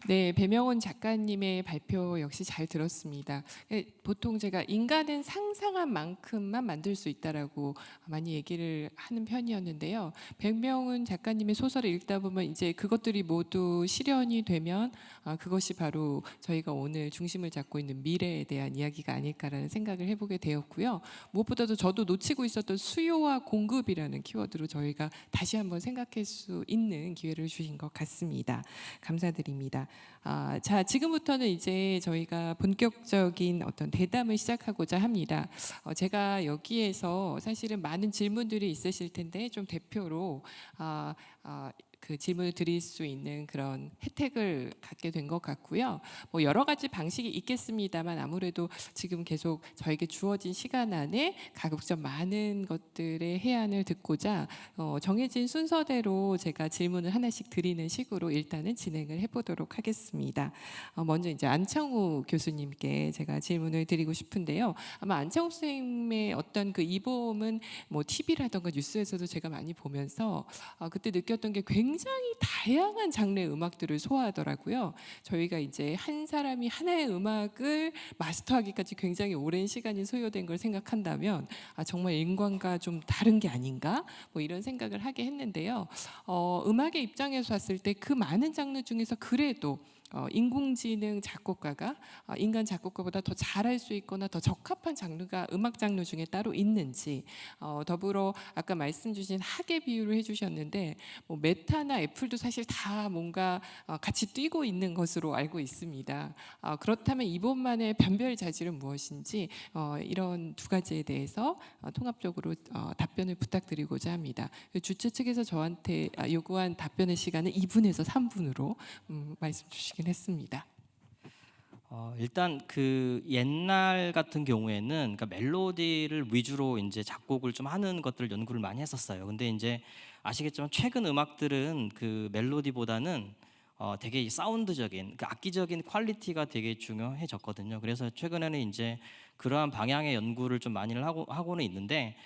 네, 배명훈 작가님의 발표 역시 잘 들었습니다. 보통 제가 인간은 상상한 만큼만 만들 수 있다라고 많이 얘기를 하는 편이었는데요. 배명훈 작가님의 소설을 읽다 보면 이제 그것들이 모두 실현이 되면 그것이 바로 저희가 오늘 중심을 잡고 있는 미래에 대한 이야기가 아닐까라는 생각을 해보게 되었고요. 무엇보다도 저도 놓치고 있었던 수요와 공급이라는 키워드로 저희가 다시 한번 생각할 수 있는 기회를 주신 것 같습니다. 감사드립니다. 자, 지금부터는 이제 저희가 본격적인 어떤 대담을 시작하고자 합니다. 제가 여기에서 사실은 많은 질문들이 있으실 텐데 좀 대표로 그 질문을 드릴 수 있는 그런 혜택을 갖게 된 것 같고요. 뭐 여러 가지 방식이 있겠습니다만 아무래도 지금 계속 저에게 주어진 시간 안에 가급적 많은 것들의 해안을 듣고자 정해진 순서대로 제가 질문을 하나씩 드리는 식으로 일단은 진행을 해보도록 하겠습니다. 먼저 이제 안창우 교수님께 제가 질문을 드리고 싶은데요. 아마 안창우 선생님의 어떤 그 이봄은 뭐 TV라던가 뉴스에서도 제가 많이 보면서 그때 느꼈던 게 굉장히 다양한 장르의 음악들을 소화하더라고요. 저희가 이제 한 사람이 하나의 음악을 마스터하기까지 굉장히 오랜 시간이 소요된 걸 생각한다면 정말 인간과 좀 다른 게 아닌가? 뭐 이런 생각을 하게 했는데요. 음악의 입장에서 봤을 때 그 많은 장르 중에서 그래도 인공지능 작곡가가 인간 작곡가보다 더 잘할 수 있거나 더 적합한 장르가 음악 장르 중에 따로 있는지, 더불어 아까 말씀 주신 학의 비유를 해주셨는데 뭐 메타나 애플도 사실 다 뭔가 같이 뛰고 있는 것으로 알고 있습니다. 그렇다면 이번만의 변별 자질은 무엇인지 이런 두 가지에 대해서 통합적으로 답변을 부탁드리고자 합니다. 주최 측에서 저한테 요구한 답변의 시간은 2분에서 3분으로 말씀 주시긴 했습니다. 일단 그 옛날 같은 경우에는 그러니까 멜로디를 위주로 이제 작곡을 좀 하는 것들을 연구를 많이 했었어요. 근데 이제 아시겠지만 최근 음악들은 그 멜로디보다는 되게 이 사운드적인 그 악기적인 퀄리티가 되게 중요해졌거든요. 그래서 최근에는 이제 그러한 방향의 연구를 좀 많이를 하고는 있는데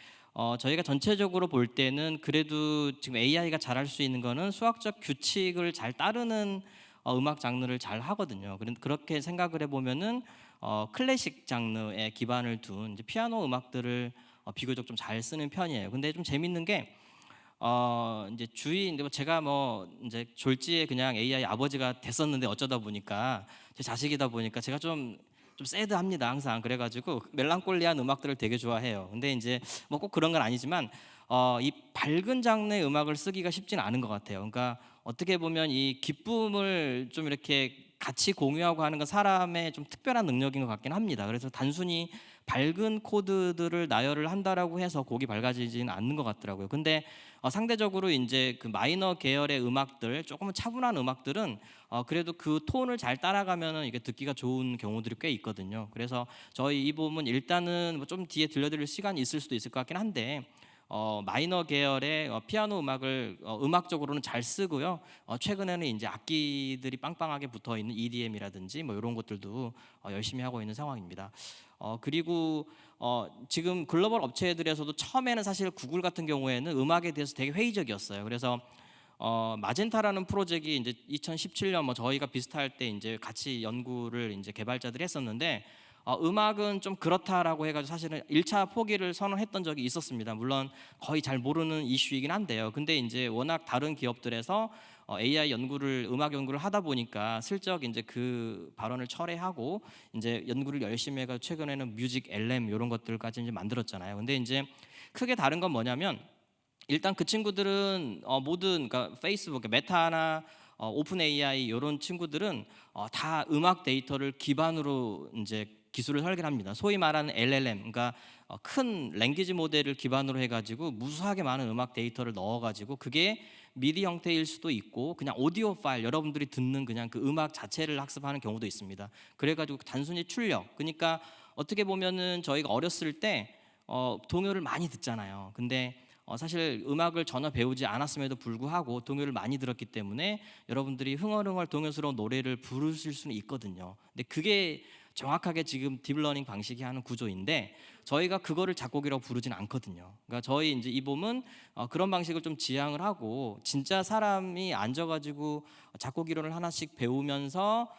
저희가 전체적으로 볼 때는 그래도 지금 AI가 잘할 수 있는 거는 수학적 규칙을 잘 따르는 음악 장르를 잘 하거든요. 그렇게 생각을 해보면은 클래식 장르에 기반을 둔 이제 피아노 음악들을 비교적 좀 잘 쓰는 편이에요. 근데 좀 재밌는 게 이제 제가 뭐 이제 졸지에 그냥 AI 아버지가 됐었는데 어쩌다 보니까 제 자식이다 보니까 제가 좀 새드합니다 항상. 그래가지고 멜랑콜리한 음악들을 되게 좋아해요. 근데 이제 뭐 꼭 그런 건 아니지만 이 밝은 장르의 음악을 쓰기가 쉽지는 않은 것 같아요. 그러니까 어떻게 보면 이 기쁨을 좀 이렇게 같이 공유하고 하는 건 사람의 좀 특별한 능력인 것 같긴 합니다. 그래서 단순히 밝은 코드들을 나열을 한다라고 해서 곡이 밝아지지는 않는 것 같더라고요. 근데 상대적으로 이제 그 마이너 계열의 음악들, 조금 차분한 음악들은 그래도 그 톤을 잘 따라가면은 이게 듣기가 좋은 경우들이 꽤 있거든요. 그래서 저희 이 부분 일단은 뭐 좀 뒤에 들려드릴 시간이 있을 수도 있을 것 같긴 한데 마이너 계열의 피아노 음악을 음악적으로는 잘 쓰고요. 최근에는 이제 악기들이 빵빵하게 붙어 있는 EDM이라든지 뭐 이런 것들도 열심히 하고 있는 상황입니다. 그리고 지금 글로벌 업체들에서도 처음에는 사실 구글 같은 경우에는 음악에 대해서 되게 회의적이었어요. 그래서 마젠타라는 프로젝트가 이제 2017년 뭐 저희가 비슷할 때 이제 같이 연구를 이제 개발자들이 했었는데 음악은 좀 그렇다라고 해가지고 사실은 1차 포기를 선언했던 적이 있었습니다. 물론 거의 잘 모르는 이슈이긴 한데요. 근데 이제 워낙 다른 기업들에서 AI 연구를 음악 연구를 하다 보니까 슬쩍 이제 그 발언을 철회하고 이제 연구를 열심히 해가지고 최근에는 뮤직 LM 이런 것들까지 이제 만들었잖아요. 근데 이제 크게 다른 건 뭐냐면 일단 그 친구들은 모든 그러니까 페이스북, 메타나 오픈 AI 이런 친구들은 다 음악 데이터를 기반으로 이제 기술을 설계를 합니다. 소위 말하는 LLM, 그러니까 큰 랭귀지 모델을 기반으로 해가지고 무수하게 많은 음악 데이터를 넣어가지고 그게 미디 형태일 수도 있고 그냥 오디오 파일 여러분들이 듣는 그냥 그 음악 자체를 학습하는 경우도 있습니다. 그래가지고 단순히 출력, 그러니까 어떻게 보면은 저희가 어렸을 때 동요를 많이 듣잖아요. 근데 사실 음악을 전혀 배우지 않았음에도 불구하고 동요를 많이 들었기 때문에 여러분들이 흥얼흥얼 동요스러운 노래를 부르실 수는 있거든요. 근데 그게 정확하게 지금 딥러닝 방식이 하는 구조인데 저희가 그거를 작곡이라고 부르진 않거든요. 그러니까 저희 이제 이봄은 그런 방식을 좀 지향을 하고 진짜 사람이 앉아가지고 작곡 이론을 하나씩 배우면서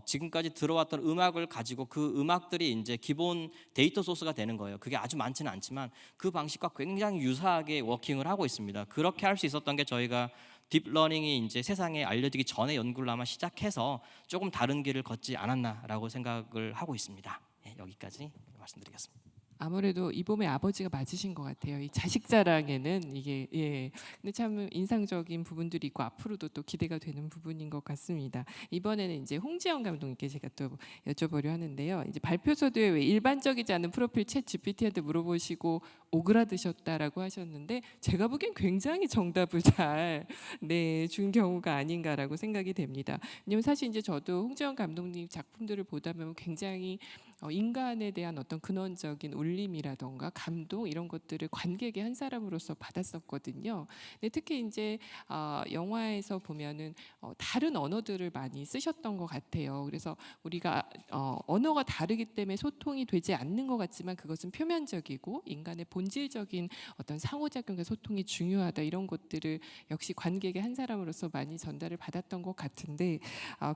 지금까지 들어왔던 음악을 가지고 그 음악들이 이제 기본 데이터 소스가 되는 거예요. 그게 아주 많지는 않지만 그 방식과 굉장히 유사하게 워킹을 하고 있습니다. 그렇게 할 수 있었던 게 저희가 딥러닝이 이제 세상에 알려지기 전에 연구를 아마 시작해서 조금 다른 길을 걷지 않았나라고 생각을 하고 있습니다. 예, 여기까지 말씀드리겠습니다. 아무래도 이봄의 아버지가 맞으신 것 같아요. 이 자식 자랑에는 이게 예. 근데 참 인상적인 부분들이 있고 앞으로도 또 기대가 되는 부분인 것 같습니다. 이번에는 이제 홍지영 감독님께 제가 또 여쭤보려 하는데요. 이제 발표서도에 왜 일반적이지 않은 프로필 챗 GPT한테 물어보시고 오그라드셨다라고 하셨는데 제가 보기엔 굉장히 정답을 잘 준 경우가 아닌가라고 생각이 됩니다. 왜냐면 사실 이제 저도 홍지영 감독님 작품들을 보다 보면 굉장히 인간에 대한 어떤 근원적인 울림이라던가 감동 이런 것들을 관객의 한 사람으로서 받았었거든요. 근데 특히 이제 영화에서 보면은 다른 언어들을 많이 쓰셨던 것 같아요. 그래서 우리가 언어가 다르기 때문에 소통이 되지 않는 것 같지만 그것은 표면적이고 인간의 본질적인 어떤 상호작용과 소통이 중요하다 이런 것들을 역시 관객의 한 사람으로서 많이 전달을 받았던 것 같은데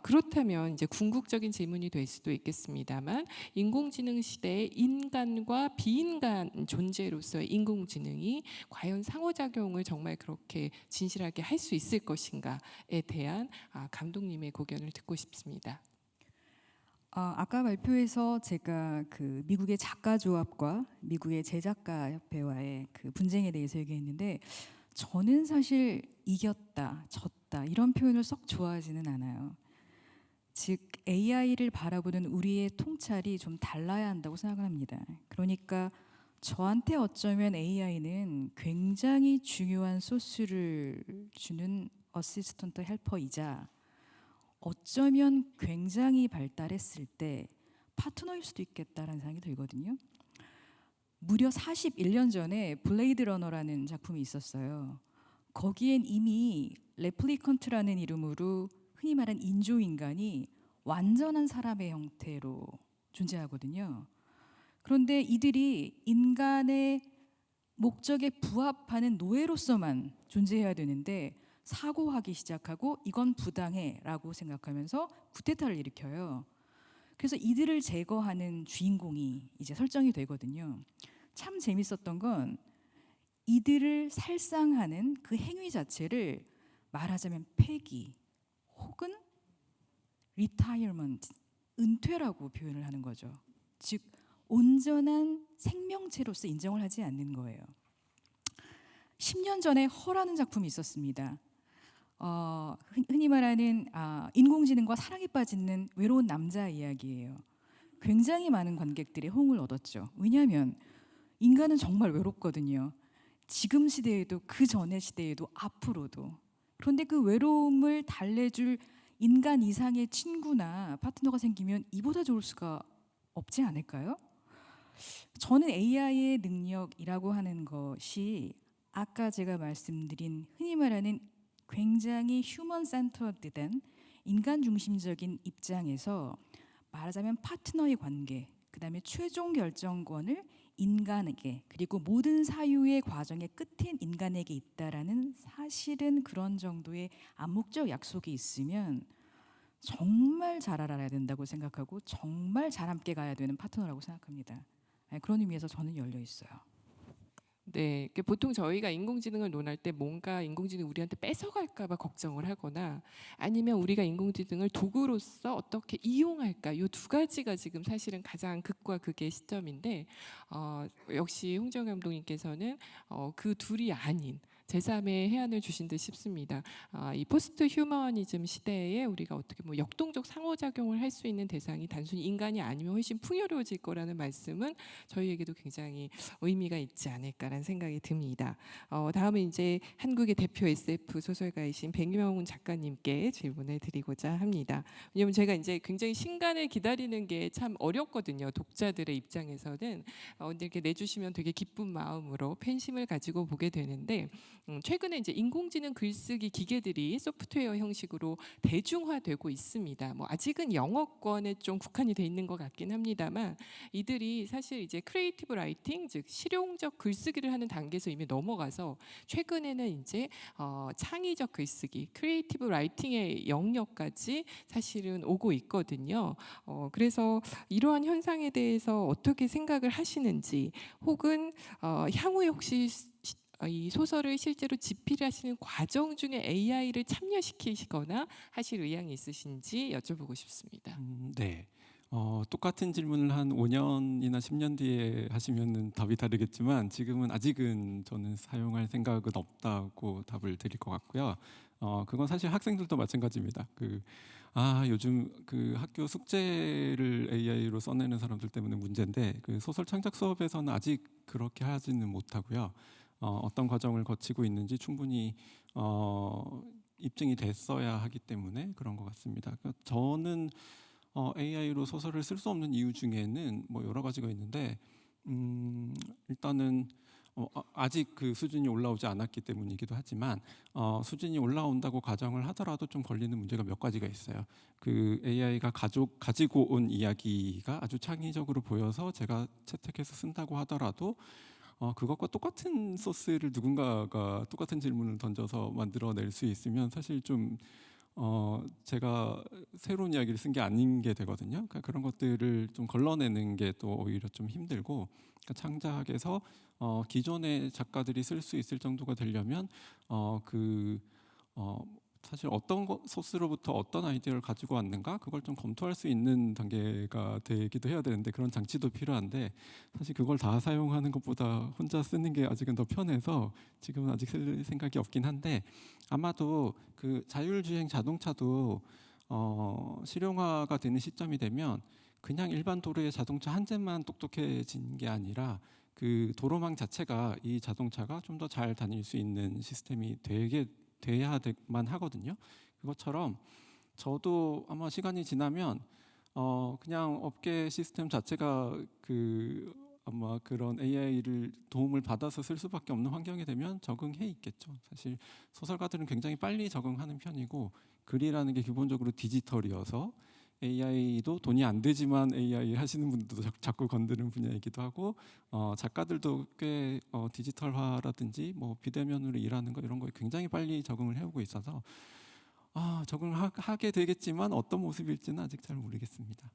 그렇다면 이제 궁극적인 질문이 될 수도 있겠습니다만 인공지능 시대의 인간과 비인간 존재로서의 인공지능이 과연 상호작용을 정말 그렇게 진실하게 할 수 있을 것인가에 대한 감독님의 고견을 듣고 싶습니다. 아까 발표에서 제가 그 미국의 작가 조합과 미국의 제작가 협회와의 그 분쟁에 대해서 얘기했는데 저는 사실 이겼다, 졌다 이런 표현을 썩 좋아하지는 않아요. 즉 AI를 바라보는 우리의 통찰이 좀 달라야 한다고 생각을 합니다. 그러니까 저한테 어쩌면 AI는 굉장히 중요한 소스를 주는 어시스턴트 헬퍼이자 어쩌면 굉장히 발달했을 때 파트너일 수도 있겠다라는 생각이 들거든요. 무려 41년 전에 블레이드 러너라는 작품이 있었어요. 거기엔 이미 레플리컨트라는 이름으로 흔히 말하는 인조인간이 완전한 사람의 형태로 존재하거든요. 그런데 이들이 인간의 목적에 부합하는 노예로서만 존재해야 되는데 사고하기 시작하고 이건 부당해라고 생각하면서 쿠데타를 일으켜요. 그래서 이들을 제거하는 주인공이 이제 설정이 되거든요. 참 재밌었던 건 이들을 살상하는 그 행위 자체를 말하자면 폐기 혹은 리타이어먼트, 은퇴라고 표현을 하는 거죠. 즉 온전한 생명체로서 인정을 하지 않는 거예요. 10년 전에 허라는 작품이 있었습니다. 흔히 말하는 인공지능과 사랑에 빠지는 외로운 남자 이야기예요. 굉장히 많은 관객들의 호응을 얻었죠. 왜냐하면 인간은 정말 외롭거든요. 지금 시대에도 그 전의 시대에도 앞으로도. 그런데 그 외로움을 달래줄 인간 이상의 친구나 파트너가 생기면 이보다 좋을 수가 없지 않을까요? 저는 AI의 능력이라고 하는 것이 아까 제가 말씀드린 흔히 말하는 굉장히 휴먼 센터드된 인간 중심적인 입장에서 말하자면 파트너의 관계, 그다음에 최종 결정권을 인간에게 그리고 모든 사유의 과정의 끝엔 인간에게 있다라는 사실은 그런 정도의 암묵적 약속이 있으면 정말 잘 알아야 된다고 생각하고 정말 잘 함께 가야 되는 파트너라고 생각합니다. 그런 의미에서 저는 열려 있어요. 네, 보통 저희가 인공지능을 논할 때 뭔가 인공지능 우리한테 뺏어갈까 봐 걱정을 하거나 아니면 우리가 인공지능을 도구로서 어떻게 이용할까 이 두 가지가 지금 사실은 가장 극과 극의 시점인데 역시 홍정 감독님께서는 그 둘이 아닌 제3의 해안을 주신 듯 싶습니다. 이 포스트 휴머니즘 시대에 우리가 어떻게 뭐 역동적 상호작용을 할 수 있는 대상이 단순히 인간이 아니면 훨씬 풍요로워질 거라는 말씀은 저희에게도 굉장히 의미가 있지 않을까라는 생각이 듭니다. 다음은 이제 한국의 대표 SF 소설가이신 백명훈 작가님께 질문을 드리고자 합니다. 왜냐하면 제가 이제 굉장히 신간을 기다리는 게 참 어렵거든요. 독자들의 입장에서는 근데 이렇게 내주시면 되게 기쁜 마음으로 팬심을 가지고 보게 되는데 최근에 이제 인공지능 글쓰기 기계들이 소프트웨어 형식으로 대중화되고 있습니다. 뭐 아직은 영어권에 좀 국한이 돼 있는 것 같긴 합니다만 이들이 사실 이제 크리에이티브 라이팅, 즉 실용적 글쓰기를 하는 단계에서 이미 넘어가서 최근에는 이제 창의적 글쓰기, 크리에이티브 라이팅의 영역까지 사실은 오고 있거든요. 그래서 이러한 현상에 대해서 어떻게 생각을 하시는지, 혹은 향후에 혹시 이 소설을 실제로 집필을 하시는 과정 중에 AI를 참여시키시거나 하실 의향이 있으신지 여쭤보고 싶습니다. 네. 똑같은 질문을 한 5년이나 10년 뒤에 하시면은 답이 다르겠지만 지금은 아직은 저는 사용할 생각은 없다고 답을 드릴 것 같고요. 그건 사실 학생들도 마찬가지입니다. 요즘 그 학교 숙제를 AI로 써내는 사람들 때문에 문제인데 그 소설 창작 수업에서는 아직 그렇게 하지는 못하고요. 어떤 과정을 거치고 있는지 충분히 입증이 됐어야 하기 때문에 그런 것 같습니다. 그러니까 저는 AI로 소설을 쓸 수 없는 이유 중에는 뭐 여러 가지가 있는데 일단은 아직 그 수준이 올라오지 않았기 때문이기도 하지만 수준이 올라온다고 가정을 하더라도 좀 걸리는 문제가 몇 가지가 있어요. 그 AI가 가지고 온 이야기가 아주 창의적으로 보여서 제가 채택해서 쓴다고 하더라도 그것과 똑같은 소스를 누군가가 똑같은 질문을 던져서 만들어낼 수 있으면 사실 좀 제가 새로운 이야기를 쓴 게 아닌 게 되거든요. 그러니까 그런 것들을 좀 걸러내는 게 또 오히려 좀 힘들고, 그러니까 창작에서 기존의 작가들이 쓸 수 있을 정도가 되려면 사실 어떤 소스로부터 어떤 아이디어를 가지고 왔는가 그걸 좀 검토할 수 있는 단계가 되기도 해야 되는데 그런 장치도 필요한데 사실 그걸 다 사용하는 것보다 혼자 쓰는 게 아직은 더 편해서 지금은 아직 쓸 생각이 없긴 한데 아마도 그 자율주행 자동차도 실용화가 되는 시점이 되면 그냥 일반 도로의 자동차 한 대만 똑똑해진 게 아니라 그 도로망 자체가 이 자동차가 좀 더 잘 다닐 수 있는 시스템이 돼야만 하거든요. 그것처럼 저도 아마 시간이 지나면 그냥 업계 시스템 자체가 아마 그런 AI를 도움을 받아서 쓸 수밖에 없는 환경이 되면 적응해 있겠죠. 사실 소설가들은 굉장히 빨리 적응하는 편이고 글이라는 게 기본적으로 디지털이어서 AI도 돈이 안 되지만 AI 하시는 분들도 자꾸 건드는 분야이기도 하고 작가들도 꽤 디지털화라든지 뭐 비대면으로 일하는 거 이런 거에 굉장히 빨리 적응을 해오고 있어서 적응을 하게 되겠지만 어떤 모습일지는 아직 잘 모르겠습니다.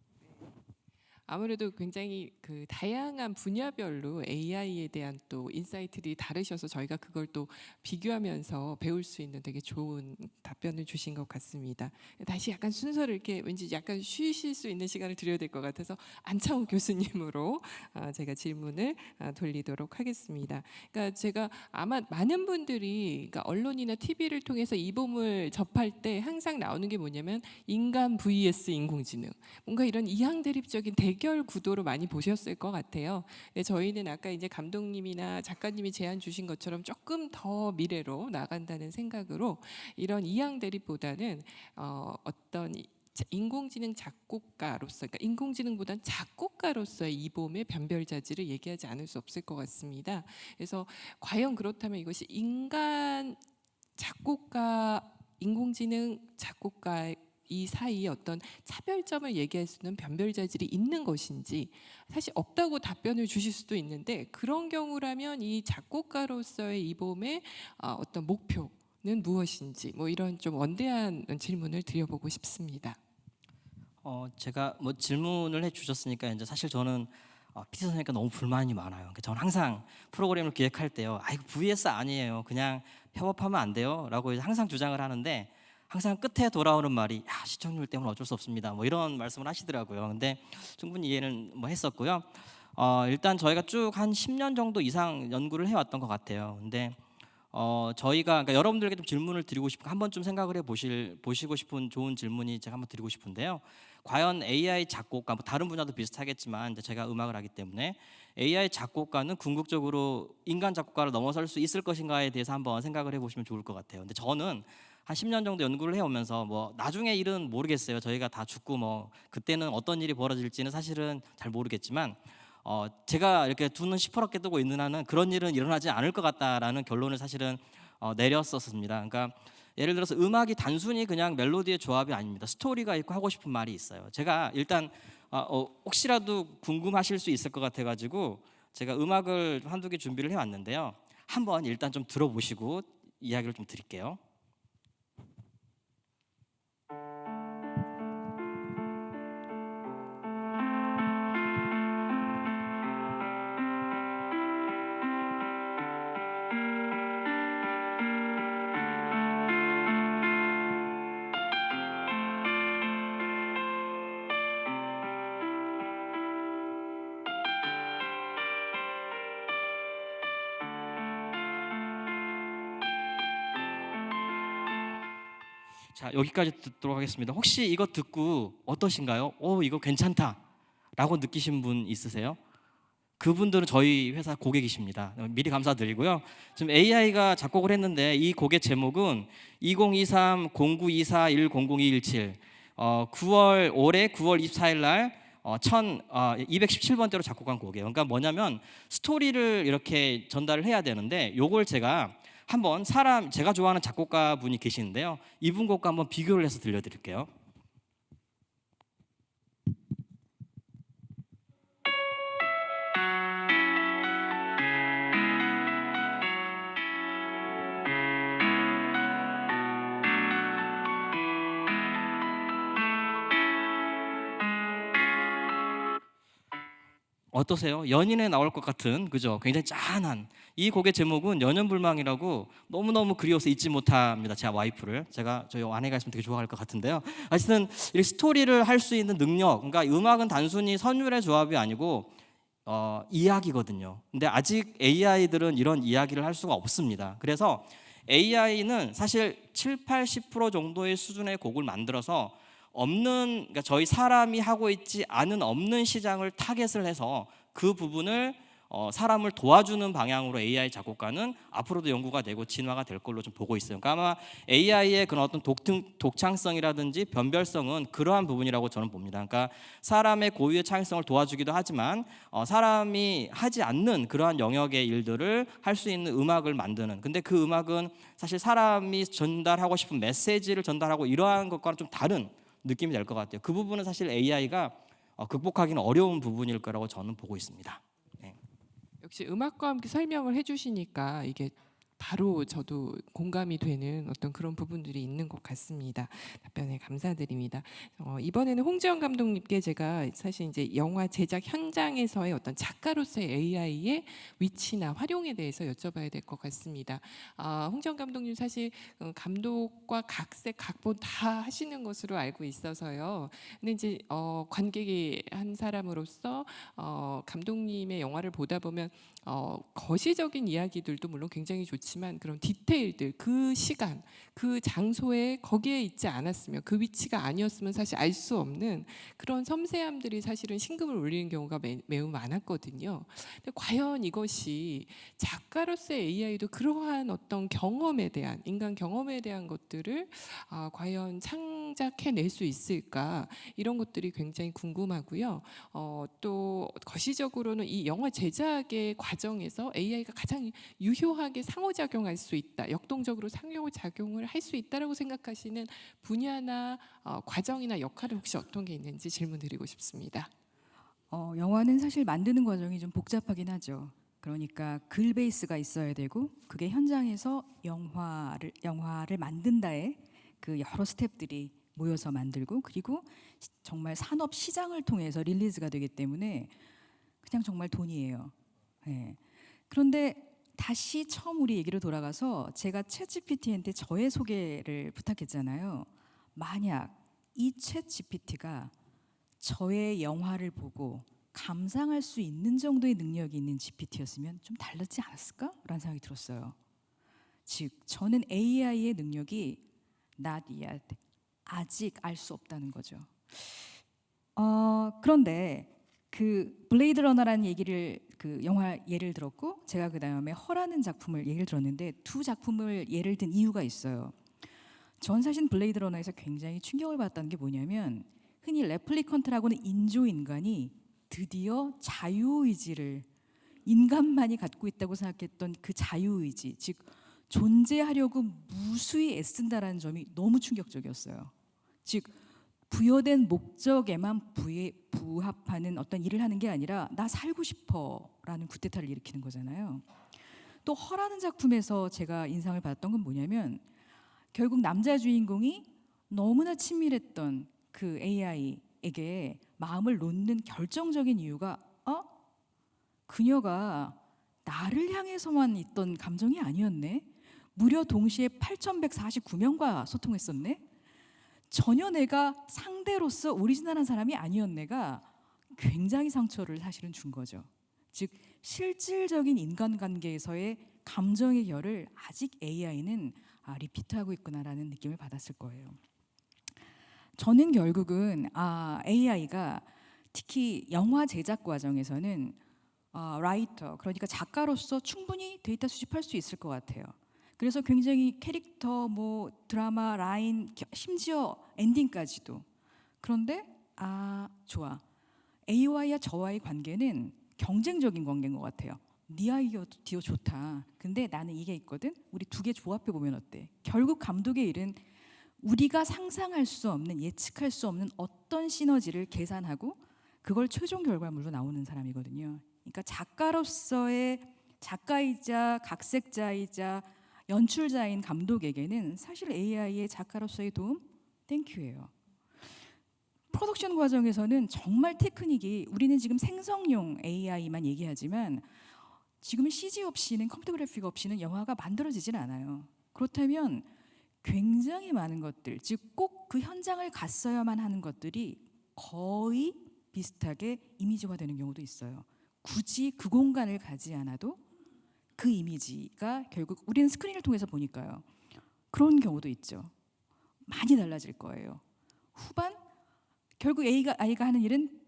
아무래도 굉장히 그 다양한 분야별로 AI에 대한 또 인사이트들이 다르셔서 저희가 그걸 또 비교하면서 배울 수 있는 되게 좋은 답변을 주신 것 같습니다. 다시 약간 순서를 이렇게 왠지 약간 쉬실 수 있는 시간을 드려야 될 것 같아서 안창호 교수님으로 제가 질문을 돌리도록 하겠습니다. 그러니까 제가 아마 많은 분들이 그러니까 언론이나 TV를 통해서 이 봄을 접할 때 항상 나오는 게 뭐냐면 인간 vs 인공지능, 뭔가 이런 이항대립적인 대결 구도로 많이 보셨을 것 같아요. 근데 저희는 아까 이제 감독님이나 작가님이 제안 주신 것처럼 조금 더 미래로 나간다는 생각으로 이런 이항대립보다는 어떤 인공지능 작곡가로서, 그러니까 인공지능보다는 작곡가로서의 이 봄의 변별자질을 얘기하지 않을 수 없을 것 같습니다. 그래서 과연 그렇다면 이것이 인간 작곡가, 인공지능 작곡가 이 사이에 어떤 차별점을 얘기할 수 있는 변별자질이 있는 것인지, 사실 없다고 답변을 주실 수도 있는데 그런 경우라면 이 작곡가로서의 이 봄의 어떤 목표는 무엇인지, 뭐 이런 좀 원대한 질문을 드려보고 싶습니다. 제가 뭐 질문을 해주셨으니까 이제 사실 저는 PT 선생님께 너무 불만이 많아요. 그러니까 저는 항상 프로그램을 기획할 때요, 이거 VS 아니에요, 그냥 협업하면 안 돼요,라고 항상 주장을 하는데 항상 끝에 돌아오는 말이 시청률 때문에 어쩔 수 없습니다, 뭐 이런 말씀을 하시더라고요. 근데 충분히 이해는 뭐 했었고요. 일단 저희가 쭉 한 10년 정도 이상 연구를 해왔던 것 같아요. 근데 저희가 그러니까 여러분들에게 좀 질문을 드리고 싶고 한 번쯤 생각을 보시고 싶은 좋은 질문이 제가 한번 드리고 싶은데요. 과연 AI 작곡가, 뭐 다른 분야도 비슷하겠지만 이제 제가 음악을 하기 때문에 AI 작곡가는 궁극적으로 인간 작곡가를 넘어설 수 있을 것인가에 대해서 한번 생각을 해보시면 좋을 것 같아요. 근데 저는 한 10년 정도 연구를 해오면서 뭐 나중에 일은 모르겠어요. 저희가 다 죽고 뭐 그때는 어떤 일이 벌어질지는 사실은 잘 모르겠지만 제가 이렇게 두 눈 시퍼렇게 뜨고 있는 한은 그런 일은 일어나지 않을 것 같다라는 결론을 사실은 내렸었습니다. 그러니까 예를 들어서 음악이 단순히 그냥 멜로디의 조합이 아닙니다. 스토리가 있고 하고 싶은 말이 있어요. 제가 일단 혹시라도 궁금하실 수 있을 것 같아가지고 제가 음악을 한두 개 준비를 해왔는데요. 한번 일단 좀 들어보시고 이야기를 좀 드릴게요. 자, 여기까지 듣도록 하겠습니다. 혹시 이거 듣고 어떠신가요? 이거 괜찮다라고 느끼신 분 있으세요? 그분들은 저희 회사 고객이십니다. 미리 감사드리고요. 지금 AI가 작곡을 했는데 이 곡의 제목은 2023-0924-100217 올해 9월 24일 날 217번째로 작곡한 곡이에요. 그러니까 뭐냐면 스토리를 이렇게 전달을 해야 되는데 요걸 제가 한번 제가 좋아하는 작곡가 분이 계시는데요. 이분 곡과 한번 비교를 해서 들려드릴게요. 어떠세요? 연인에 나올 것 같은, 그죠? 굉장히 짠한 이 곡의 제목은 연연불망이라고 너무너무 그리워서 잊지 못합니다. 제 와이프를. 저희 아내가 있으면 되게 좋아할 것 같은데요. 하여튼 이 스토리를 할 수 있는 능력, 그러니까 음악은 단순히 선율의 조합이 아니고 이야기거든요. 근데 아직 AI들은 이런 이야기를 할 수가 없습니다. 그래서 AI는 사실 7-80% 정도의 수준의 곡을 만들어서 그러니까 저희 사람이 하고 있지 않은 없는 시장을 타겟을 해서 그 부분을 사람을 도와주는 방향으로 AI 작곡가는 앞으로도 연구가 되고 진화가 될 걸로 좀 보고 있어요. 그러니까 아마 AI의 그런 어떤 독창성이라든지 변별성은 그러한 부분이라고 저는 봅니다. 그러니까 사람의 고유의 창의성을 도와주기도 하지만 사람이 하지 않는 그러한 영역의 일들을 할 수 있는 음악을 만드는. 근데 그 음악은 사실 사람이 전달하고 싶은 메시지를 전달하고 이러한 것과는 좀 다른 느낌이 될 것 같아요. 그 부분은 사실 AI가 극복하기는 어려운 부분일 거라고 저는 보고 있습니다. 네. 역시 음악과 함께 설명을 해주시니까 이게 바로 저도 공감이 되는 어떤 그런 부분들이 있는 것 같습니다. 답변에 감사드립니다. 이번에는 홍지연 감독님께 제가 사실 이제 영화 제작 현장에서의 어떤 작가로서의 AI의 위치나 활용에 대해서 여쭤봐야 될 것 같습니다. 홍지연 감독님 사실 감독과 각색, 각본 다 하시는 것으로 알고 있어서요. 근데 이제 관객의 한 사람으로서 감독님의 영화를 보다 보면 거시적인 이야기들도 물론 굉장히 좋지만 그런 디테일들, 그 시간, 그 장소에 거기에 있지 않았으면, 그 위치가 아니었으면 사실 알 수 없는 그런 섬세함들이 사실은 심금을 울리는 경우가 매우 많았거든요. 근데 과연 이것이 작가로서의 AI도 그러한 어떤 경험에 대한, 인간 경험에 대한 것들을 과연 창작해낼 수 있을까, 이런 것들이 굉장히 궁금하고요. 또 거시적으로는 이 영화 제작의 과정에서 AI가 가장 유효하게 상호작용할 수 있다, 역동적으로 상호작용을 할 수 있다라고 생각하시는 분야나 과정이나 역할은 혹시 어떤 게 있는지 질문드리고 싶습니다. 영화는 사실 만드는 과정이 좀 복잡하긴 하죠. 그러니까 글 베이스가 있어야 되고 그게 현장에서 영화를 만든다에 그 여러 스텝들이 모여서 만들고, 그리고 정말 산업 시장을 통해서 릴리즈가 되기 때문에 그냥 정말 돈이에요. 네. 그런데 다시 처음 우리 얘기로 돌아가서 제가 챗GPT한테 저의 소개를 부탁했잖아요. 만약 이 챗GPT가 저의 영화를 보고 감상할 수 있는 정도의 능력이 있는 GPT였으면 좀 달랐지 않았을까라는 생각이 들었어요. 즉 저는 AI의 능력이 not yet, 아직 알 수 없다는 거죠. 그런데 그 블레이드 러너라는 얘기를, 그 영화 예를 들었고, 제가 그 다음에 허라는 작품을 예를 들었는데 두 작품을 예를 든 이유가 있어요. 전 사실 블레이드 러너에서 굉장히 충격을 받았다는 게 뭐냐면, 흔히 레플리컨트라고는 인조인간이 드디어 자유의지를 인간만이 갖고 있다고 생각했던 그 자유의지, 즉 존재하려고 무수히 애쓴다라는 점이 너무 충격적이었어요. 즉 부여된 목적에만 부합하는 어떤 일을 하는 게 아니라 나 살고 싶어라는 쿠데타를 일으키는 거잖아요. 또 허라는 작품에서 제가 인상을 받았던 건 뭐냐면 결국 남자 주인공이 너무나 친밀했던 그 AI에게 마음을 놓는 결정적인 이유가 그녀가 나를 향해서만 있던 감정이 아니었네. 무려 동시에 8,149명과 소통했었네. 전혀 내가 상대로서 오리지널한 사람이 아니었네가 굉장히 상처를 사실은 준 거죠. 즉 실질적인 인간관계에서의 감정의 결을 아직 AI는 리피트하고 있구나라는 느낌을 받았을 거예요. 저는 결국은 AI가 특히 영화 제작 과정에서는 라이터, 그러니까 작가로서 충분히 데이터 수집할 수 있을 것 같아요. 그래서 굉장히 캐릭터, 드라마, 라인, 심지어 엔딩까지도. 그런데 좋아. A와의 저와의 관계는 경쟁적인 관계인 것 같아요. 네 아이디어 좋다. 근데 나는 이게 있거든. 우리 두 개 조합해 보면 어때? 결국 감독의 일은 우리가 상상할 수 없는, 예측할 수 없는 어떤 시너지를 계산하고 그걸 최종 결과물로 나오는 사람이거든요. 그러니까 작가로서의 작가이자 각색자이자 연출자인 감독에게는 사실 AI의 작가로서의 도움 땡큐예요. 프로덕션 과정에서는 정말 테크닉이 우리는 지금 생성용 AI만 얘기하지만 지금은 CG 없이는 컴퓨터 그래픽 없이는 영화가 만들어지질 않아요. 그렇다면 굉장히 많은 것들, 즉 꼭 그 현장을 갔어야만 하는 것들이 거의 비슷하게 이미지화되는 경우도 있어요. 굳이 그 공간을 가지 않아도 그 이미지가 결국 우리는 스크린을 통해서 보니까요. 그런 경우도 있죠. 많이 달라질 거예요. 후반 결국 아이가 하는 일은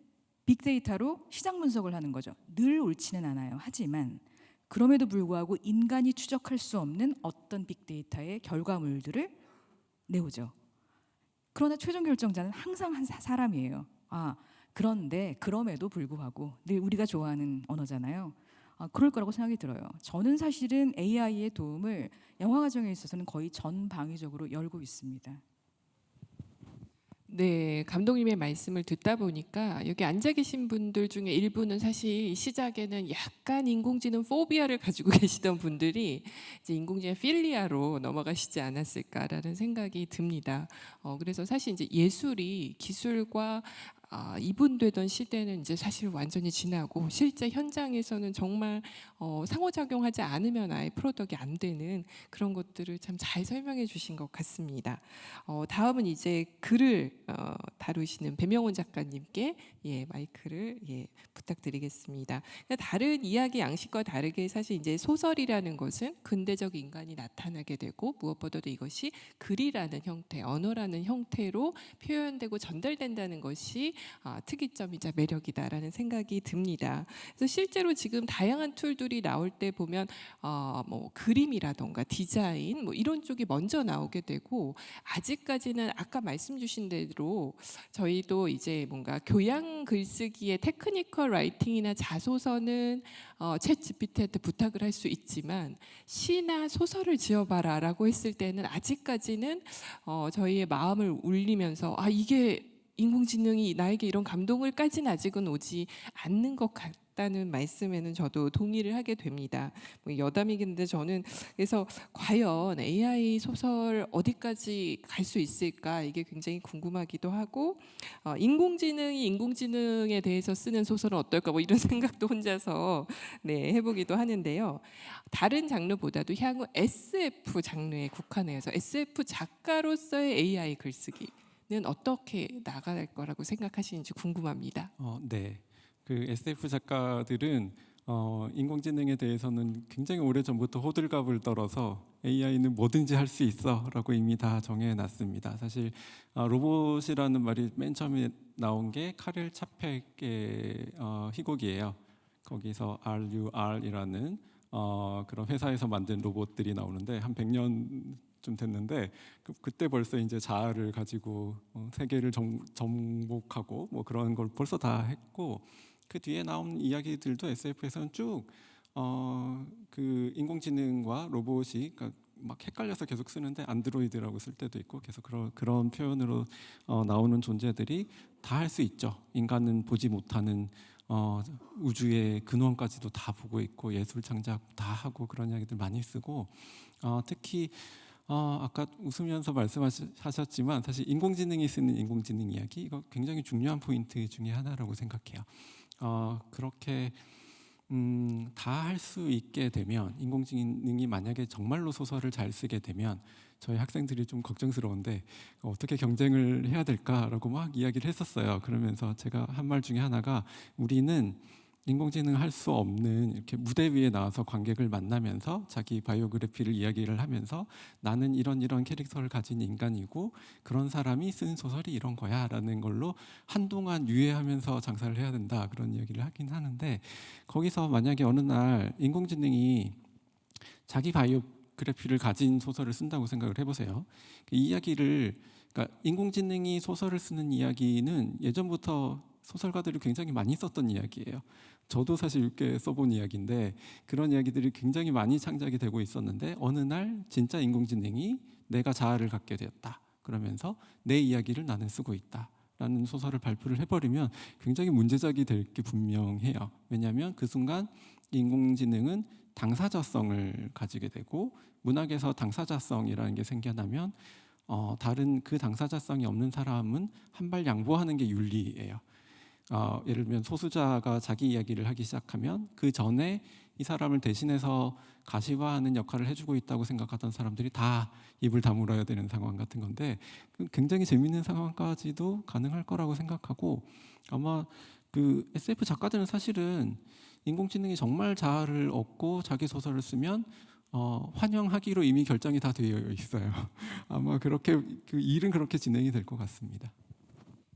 빅데이터로 시장 분석을 하는 거죠. 늘 옳지는 않아요. 하지만 그럼에도 불구하고 인간이 추적할 수 없는 어떤 빅데이터의 결과물들을 내오죠. 그러나 최종 결정자는 항상 한 사람이에요. 그런데 그럼에도 불구하고 늘 우리가 좋아하는 언어잖아요. 그럴 거라고 생각이 들어요. 저는 사실은 AI의 도움을 영화 과정에 있어서는 거의 전방위적으로 열고 있습니다. 네, 감독님의 말씀을 듣다 보니까 여기 앉아 계신 분들 중에 일부는 사실 시작에는 약간 인공지능 포비아를 가지고 계시던 분들이 이제 인공지능 필리아로 넘어가시지 않았을까라는 생각이 듭니다. 그래서 사실 이제 예술이 기술과 이분되던 시대는 이제 사실 완전히 지나고 실제 현장에서는 정말 상호작용하지 않으면 아예 프로덕이 안 되는 그런 것들을 참 잘 설명해 주신 것 같습니다. 다음은 이제 글을 다루시는 배명훈 작가님께 마이크를 부탁드리겠습니다. 다른 이야기 양식과 다르게 사실 이제 소설이라는 것은 근대적 인간이 나타나게 되고 무엇보다도 이것이 글이라는 형태, 언어라는 형태로 표현되고 전달된다는 것이 특이점이자 매력이다라는 생각이 듭니다. 그래서 실제로 지금 다양한 툴들이 나올 때 보면 그림이라던가 디자인 이런 쪽이 먼저 나오게 되고 아직까지는 아까 말씀 주신 대로 저희도 이제 뭔가 교양 글쓰기의 테크니컬 라이팅이나 자소서는 챗 GPT한테 부탁을 할 수 있지만 시나 소설을 지어봐라라고 했을 때는 아직까지는 저희의 마음을 울리면서 이게 인공지능이 나에게 이런 감동을까지는 아직은 오지 않는 것 같다는 말씀에는 저도 동의를 하게 됩니다. 여담이긴데 저는 그래서 과연 AI 소설 어디까지 갈 수 있을까 이게 굉장히 궁금하기도 하고 인공지능이 인공지능에 대해서 쓰는 소설은 어떨까 이런 생각도 혼자서 해보기도 하는데요. 다른 장르보다도 향후 SF 장르에 국한해서 SF 작가로서의 AI 글쓰기 는 어떻게 나갈 거라고 생각하시는지 궁금합니다. 네. 그 SF 작가들은 인공지능에 대해서는 굉장히 오래전부터 호들갑을 떨어서 AI는 뭐든지 할 수 있어라고 이미 다 정해놨습니다. 사실 로봇이라는 말이 맨 처음에 나온 게 카렐 차펙의 희곡이에요. 거기서 RUR이라는 그런 회사에서 만든 로봇들이 나오는데 한 100년 좀 됐는데 그때 벌써 이제 자아를 가지고 세계를 정복하고 그런 걸 벌써 다 했고 그 뒤에 나온 이야기들도 SF에서는 쭉 그 인공지능과 로봇이 그러니까 막 헷갈려서 계속 쓰는데 안드로이드라고 쓸 때도 있고 계속 그런 표현으로 나오는 존재들이 다 할 수 있죠. 인간은 보지 못하는 우주의 근원까지도 다 보고 있고 예술 창작 다 하고 그런 이야기들 많이 쓰고 특히 아까 웃으면서 말씀하셨지만 사실 인공지능이 쓰는 인공지능 이야기 이거 굉장히 중요한 포인트 중에 하나라고 생각해요. 그렇게 다 할 수 있게 되면 인공지능이 만약에 정말로 소설을 잘 쓰게 되면 저희 학생들이 좀 걱정스러운데 어떻게 경쟁을 해야 될까라고 막 이야기를 했었어요. 그러면서 제가 한 말 중에 하나가 우리는 인공지능 할 수 없는 이렇게 무대 위에 나와서 관객을 만나면서 자기 바이오그래피를 이야기를 하면서 나는 이런 캐릭터를 가진 인간이고 그런 사람이 쓴 소설이 이런 거야라는 걸로 한동안 유예하면서 장사를 해야 된다 그런 이야기를 하긴 하는데 거기서 만약에 어느 날 인공지능이 자기 바이오그래피를 가진 소설을 쓴다고 생각을 해보세요. 이 이야기를 그러니까 인공지능이 소설을 쓰는 이야기는 예전부터 소설가들이 굉장히 많이 썼던 이야기예요. 저도 사실 꽤 써본 이야기인데 그런 이야기들이 굉장히 많이 창작이 되고 있었는데 어느 날 진짜 인공지능이 내가 자아를 갖게 되었다. 그러면서 내 이야기를 나는 쓰고 있다. 라는 소설을 발표를 해버리면 굉장히 문제작이 될 게 분명해요. 왜냐하면 그 순간 인공지능은 당사자성을 가지게 되고 문학에서 당사자성이라는 게 생겨나면 다른 그 당사자성이 없는 사람은 한 발 양보하는 게 윤리예요. 예를 들면 소수자가 자기 이야기를 하기 시작하면 그 전에 이 사람을 대신해서 가시화하는 역할을 해주고 있다고 생각하던 사람들이 다 입을 다물어야 되는 상황 같은 건데 굉장히 재미있는 상황까지도 가능할 거라고 생각하고 아마 그 SF 작가들은 사실은 인공지능이 정말 자아를 얻고 자기 소설을 쓰면 환영하기로 이미 결정이 다 되어 있어요. 아마 그렇게 그 일은 그렇게 진행이 될 것 같습니다.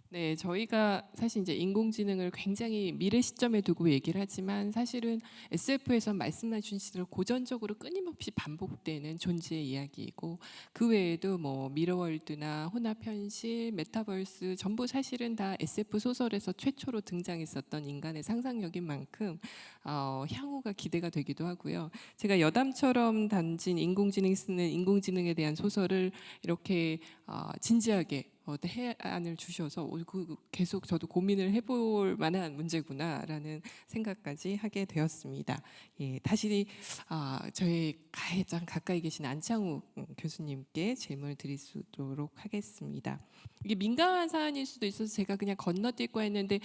네, 저희가 사실 이제 인공지능을 굉장히 미래 시점에 두고 얘기를 하지만 사실은 SF에서 말씀하신 대로 고전적으로 끊임없이 반복되는 존재의 이야기이고 그 외에도 뭐 미러월드나 혼합현실, 메타버스 전부 사실은 다 SF 소설에서 최초로 등장했었던 인간의 상상력인 만큼 향후가 기대가 되기도 하고요. 제가 여담처럼 단진 인공지능 쓰는 인공지능에 대한 소설을 이렇게 진지하게 해안을 주셔서 계속 저도 고민을 해볼 만한 문제구나라는 생각까지 하게 되었습니다. 예, 다시 저희 가장 가까이 계신 안창욱 교수님께 질문을 드리도록 하겠습니다. 이게 민감한 사안일 수도 있어서 제가 그냥 건너뛸 했는데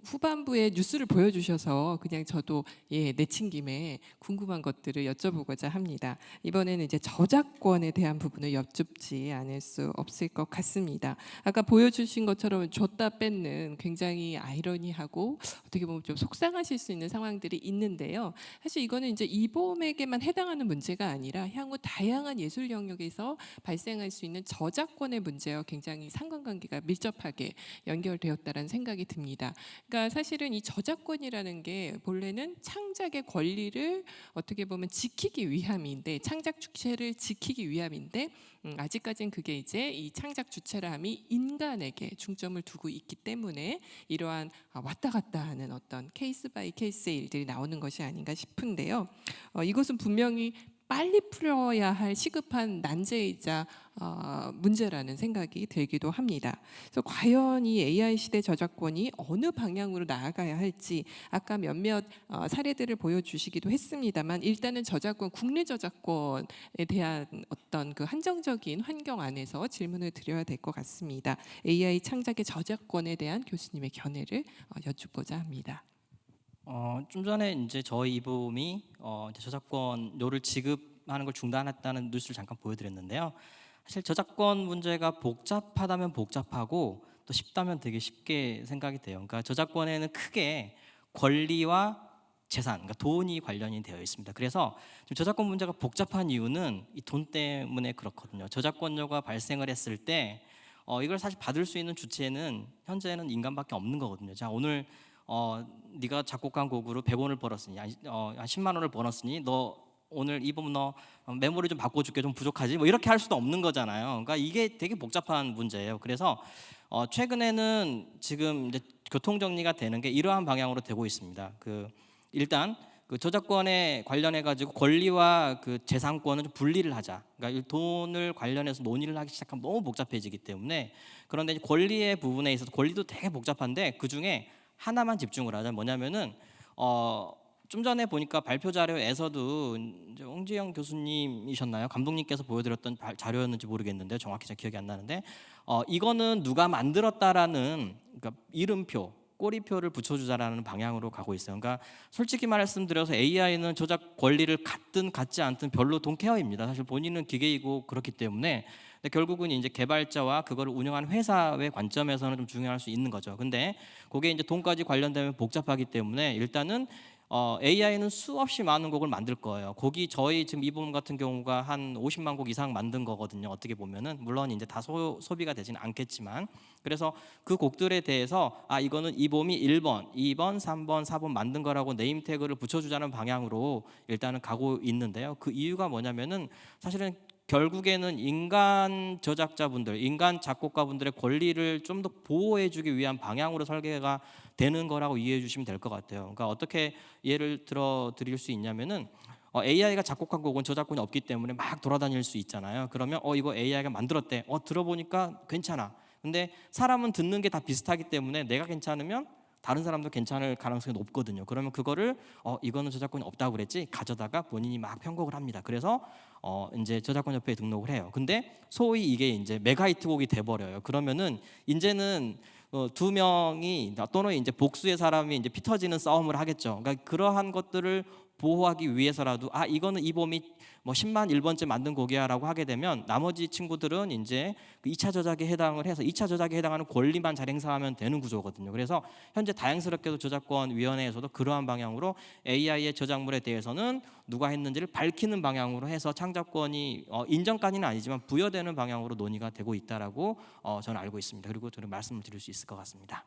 후반부에 뉴스를 보여주셔서 그냥 저도 내친 김에 궁금한 것들을 여쭤보고자 합니다. 이번에는 이제 저작권에 대한 부분을 여쭙지 않을 수 없을 것 같습니다. 아까 보여주신 것처럼 줬다 뺏는 굉장히 아이러니하고 어떻게 보면 좀 속상하실 수 있는 상황들이 있는데요. 사실 이거는 이제 이범에게만 해당하는 문제가 아니라 향후 다양한 예술 영역에서 발생할 수 있는 저작권의 문제와 굉장히 상관관계가 밀접하게 연결되었다라는 생각이 듭니다. 그러니까 사실은 이 저작권이라는 게 본래는 창작의 권리를 어떻게 보면 지키기 위함인데 창작 주체를 지키기 위함인데 아직까지는 그게 이제 이 창작 주체라함이 인간에게 중점을 두고 있기 때문에 이러한 왔다 갔다 하는 어떤 케이스 바이 케이스의 일들이 나오는 것이 아닌가 싶은데요. 이것은 분명히 빨리 풀어야 할 시급한 난제이자 문제라는 생각이 들기도 합니다. 그래서 과연 이 AI 시대 저작권이 어느 방향으로 나아가야 할지 아까 몇몇 사례들을 보여주시기도 했습니다만 일단은 저작권, 국내 저작권에 대한 어떤 그 한정적인 환경 안에서 질문을 드려야 될 것 같습니다. AI 창작의 저작권에 대한 교수님의 견해를 여쭙고자 합니다. 좀 전에 이제 저희 이범이 이제 저작권료를 지급하는 걸 중단했다는 뉴스를 잠깐 보여드렸는데요. 사실 저작권 문제가 복잡하다면 복잡하고 또 쉽다면 되게 쉽게 생각이 돼요. 그러니까 저작권에는 크게 권리와 재산, 그러니까 돈이 관련이 되어 있습니다. 그래서 지금 저작권 문제가 복잡한 이유는 이 돈 때문에 그렇거든요. 저작권료가 발생을 했을 때 이걸 사실 받을 수 있는 주체는 현재는 인간밖에 없는 거거든요. 자, 오늘 네가 작곡한 곡으로 100원을 벌었으니 한 10만 원을 벌었으니 너 오늘 이범 너 메모리 좀 바꿔줄게 좀 부족하지 뭐 이렇게 할 수도 없는 거잖아요. 그러니까 이게 되게 복잡한 문제예요. 그래서 최근에는 지금 이제 교통 정리가 되는 게 이러한 방향으로 되고 있습니다. 일단 그 저작권에 관련해 가지고 권리와 그 재산권은 좀 분리를 하자. 그러니까 이 돈을 관련해서 논의를 하기 시작하면 너무 복잡해지기 때문에, 그런데 이제 권리의 부분에 있어서 권리도 되게 복잡한데 그 중에 하나만 집중을 하자. 뭐냐면은 좀 전에 보니까 발표 자료에서도 이제 홍지영 교수님이셨나요? 감독님께서 보여드렸던 자료였는지 모르겠는데 정확히 잘 기억이 안 나는데 이거는 누가 만들었다라는, 그러니까 이름표, 꼬리표를 붙여주자라는 방향으로 가고 있어요. 그러니까 솔직히 말씀드려서 AI는 저작 권리를 갖든 갖지 않든 별로 돈 케어입니다. 사실 본인은 기계이고 그렇기 때문에. 근데 결국은 이제 개발자와 그거를 운영하는 회사의 관점에서는 좀 중요할 수 있는 거죠. 근데 그게 이제 돈까지 관련되면 복잡하기 때문에 일단은 AI는 수없이 많은 곡을 만들 거예요. 곡이 저희 지금 이 부분 같은 경우가 한 50만 곡 이상 만든 거거든요. 어떻게 보면은 물론 이제 다 소비가 되지는 않겠지만, 그래서 그 곡들에 대해서 이거는 이봄이 1번, 2번, 3번, 4번 만든 거라고 네임 태그를 붙여주자는 방향으로 일단은 가고 있는데요. 그 이유가 뭐냐면은 사실은 결국에는 인간 저작자분들, 인간 작곡가분들의 권리를 좀 더 보호해주기 위한 방향으로 설계가 되는 거라고 이해해 주시면 될 것 같아요. 그러니까 어떻게 예를 들어 드릴 수 있냐면은 AI가 작곡한 곡은 저작권이 없기 때문에 막 돌아다닐 수 있잖아요. 그러면 이거 AI가 만들었대. 들어보니까 괜찮아. 근데 사람은 듣는 게 다 비슷하기 때문에 내가 괜찮으면 다른 사람도 괜찮을 가능성이 높거든요. 그러면 그거를 이거는 저작권이 없다고 그랬지 가져다가 본인이 막 편곡을 합니다. 그래서 이제 저작권 협회에 등록을 해요. 근데 소위 이게 이제 메가히트곡이 돼 버려요. 그러면은 이제는 두 명이 또는 이제 복수의 사람이 이제 피 터지는 싸움을 하겠죠. 그러니까 그러한 것들을 보호하기 위해서라도 이거는 이봄이 뭐 10만 1번째 만든 곡이야라고 하게 되면 나머지 친구들은 이제 그 2차 저작에 해당을 해서 2차 저작에 해당하는 권리만 잘 행사하면 되는 구조거든요. 그래서 현재 다행스럽게도 저작권위원회에서도 그러한 방향으로 AI의 저작물에 대해서는 누가 했는지를 밝히는 방향으로 해서 창작권이 인정까지는 아니지만 부여되는 방향으로 논의가 되고 있다라고 저는 알고 있습니다. 그리고 저는 말씀을 드릴 수 있을 것 같습니다.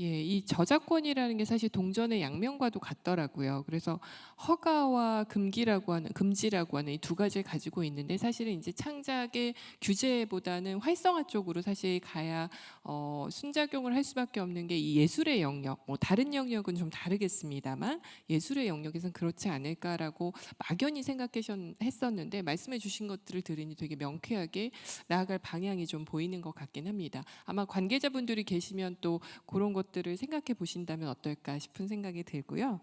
예, 이 저작권이라는 게 사실 동전의 양면과도 같더라고요. 그래서 허가와 금지라고 하는 이 두 가지를 가지고 있는데, 사실은 이제 창작의 규제보다는 활성화 쪽으로 사실 가야 순작용을 할 수밖에 없는 게 이 예술의 영역, 뭐 다른 영역은 좀 다르겠습니다만 예술의 영역에서는 그렇지 않을까라고 막연히 생각했었는데, 말씀해 주신 것들을 들으니 되게 명쾌하게 나아갈 방향이 좀 보이는 것 같긴 합니다. 아마 관계자분들이 계시면 또 그런 것들을 생각해 보신다면 어떨까 싶은 생각이 들고요.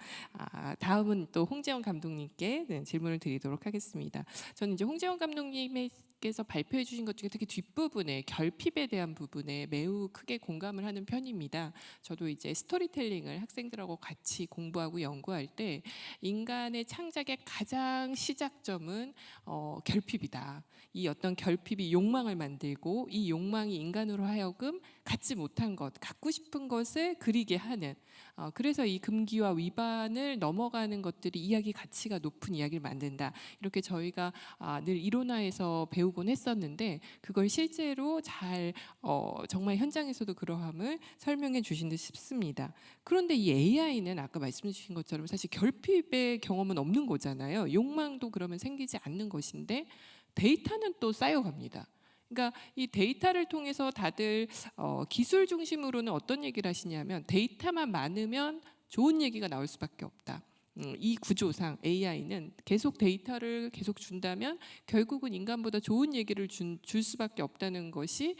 다음은 또 홍재원 감독님께 질문을 드리도록 하겠습니다. 저는 이제 홍재원 감독님께서 발표해 주신 것 중에 특히 뒷부분에 결핍에 대한 부분에 매우 크게 공감을 하는 편입니다. 저도 이제 스토리텔링을 학생들하고 같이 공부하고 연구할 때 인간의 창작의 가장 시작점은 결핍이다. 이 어떤 결핍이 욕망을 만들고 이 욕망이 인간으로 하여금 갖지 못한 것, 갖고 싶은 것을 그리게 하는, 그래서 이 금기와 위반을 넘어가는 것들이 이야기 가치가 높은 이야기를 만든다. 이렇게 저희가 늘 이론화해서 배우곤 했었는데 그걸 실제로 잘 정말 현장에서도 그러함을 설명해 주신 듯 싶습니다. 그런데 이 AI는 아까 말씀해 주신 것처럼 사실 결핍의 경험은 없는 거잖아요. 욕망도 그러면 생기지 않는 것인데 데이터는 또 쌓여갑니다. 그러니까 이 데이터를 통해서 다들 기술 중심으로는 어떤 얘기를 하시냐면 데이터만 많으면 좋은 얘기가 나올 수밖에 없다. 이 구조상 AI는 계속 데이터를 계속 준다면 결국은 인간보다 좋은 얘기를 줄 수밖에 없다는 것이